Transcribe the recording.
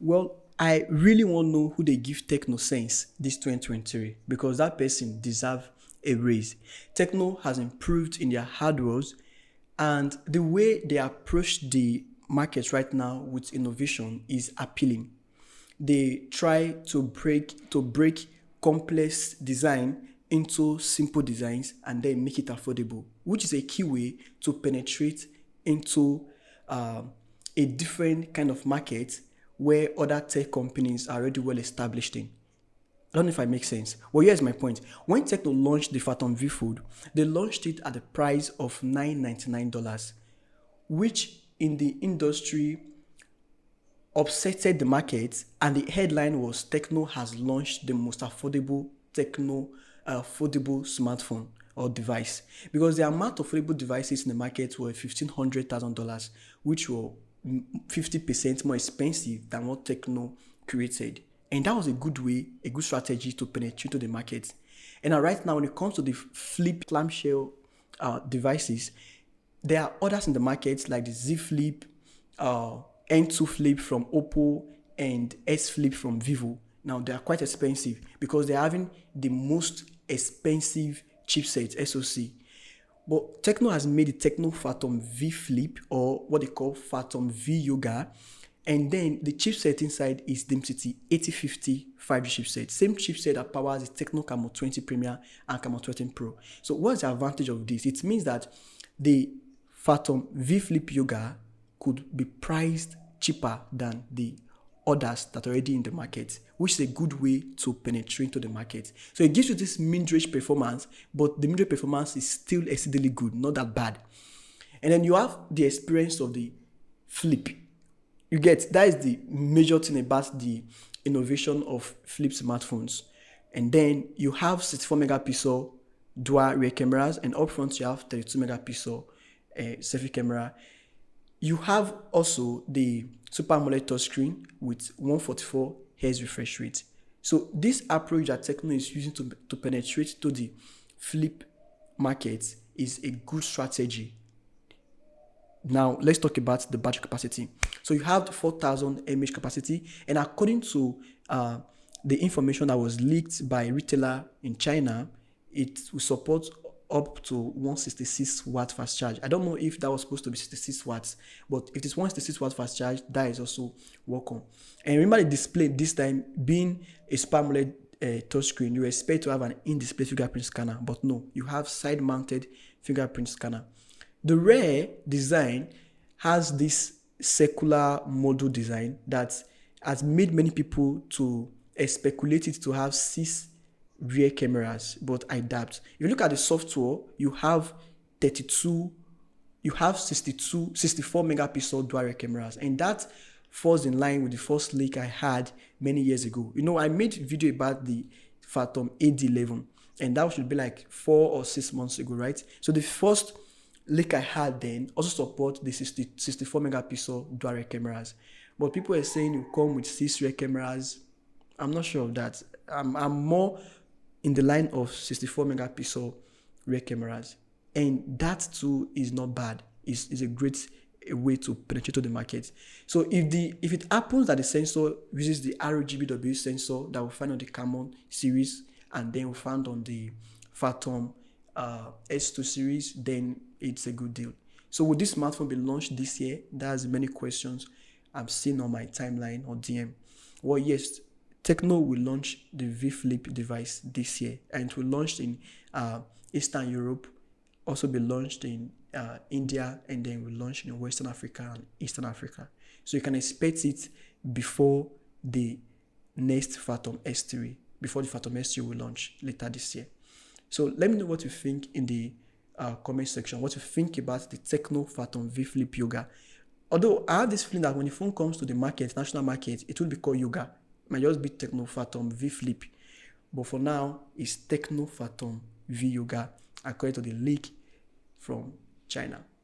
Well, I really want to know who they give Tecno Sense this 2023 because that person deserves a raise. Tecno has improved in their hardwares and the way they approach the market right now with innovation is appealing. They try to break complex design into simple designs and then make it affordable, which is a key way to penetrate into uh, a different kind of market where other tech companies are already well established in. I don't know if I make sense. Well, here's my point. When Tecno launched the Phantom V Fold, they launched it at the price of $999, which in the industry upsetted the market, and the headline was Tecno has launched the most affordable affordable smartphone or device, because the amount of affordable devices in the market were $1,500, which were 50% more expensive than what Tecno created. And that was a good way, a good strategy to penetrate to the market. And right now, when it comes to the flip clamshell devices, there are others in the market like the Z Flip, N2 Flip from Oppo, and S Flip from Vivo. Now they are quite expensive because they're having the most expensive chipset SoC. But Tecno has made the Tecno Phantom V Flip, or what they call Phantom V Yoga, and then the chipset inside is Dimensity 8050 5G chipset. Same chipset that powers the Tecno Camo 20 Premier and Camo 20 Pro. So what's the advantage of this? It means that the Phantom V Flip Yoga could be priced cheaper than the others that are already in the market, which is a good way to penetrate into the market. So it gives you this mid-range performance, but the mid-range performance is still exceedingly good, not that bad. And then you have the experience of the Flip. You get, that is the major thing about the innovation of flip smartphones. And then you have 64 megapixel dual rear cameras, and up front you have 32 megapixel selfie camera. You have also the Super AMOLED touchscreen with 144 Hz refresh rate. So this approach that Tecno is using to penetrate to the flip market is a good strategy. Now let's talk about the battery capacity. So you have the 4,000 mAh capacity, and according to the information that was leaked by a retailer in China, it will support up to 166 watt fast charge. I don't know if that was supposed to be 66 watts, but if it's 166 watt fast charge, that is also welcome. And remember the display this time being a Super AMOLED touchscreen, you expect to have an in-display fingerprint scanner, but no, you have side-mounted fingerprint scanner. The rear design has this circular module design that has made many people to speculate it to have 6 rear cameras, but I doubt. If you look at the software, you have 64 megapixel dual rear cameras, and that falls in line with the first leak I had many years ago. You know, I made a video about the Phantom AD11, and that should be like 4 or 6 months ago, right? So the first leak I had then also support the 64 megapixel dual rear cameras, but people are saying you come with 6 rear cameras. I'm not sure of that. I'm more in the line of 64 megapixel rear cameras, and that too is not bad. Is a great way to penetrate to the market. So if it happens that the sensor uses the RGBW sensor that we find on the Camon series and then we found on the Phantom S2 series, then it's a good deal. So will this smartphone be launched this year? That's many questions I'm seeing on my timeline or DM. Well, yes, Tecno will launch the V Flip device this year, and it will launch in Eastern Europe, also be launched in India, and then will launch in Western Africa and Eastern Africa. So you can expect it before the next Phantom S3, before the Phantom S3 will launch later this year. So let me know what you think in the comment section, what you think about the Tecno Phantom V Flip Yoga. Although I have this feeling that when the phone comes to the market, national market, it will be called Yoga. It might just be Tecno Phantom V Flip. But for now, it's Tecno Phantom V Yoga, according to the leak from China.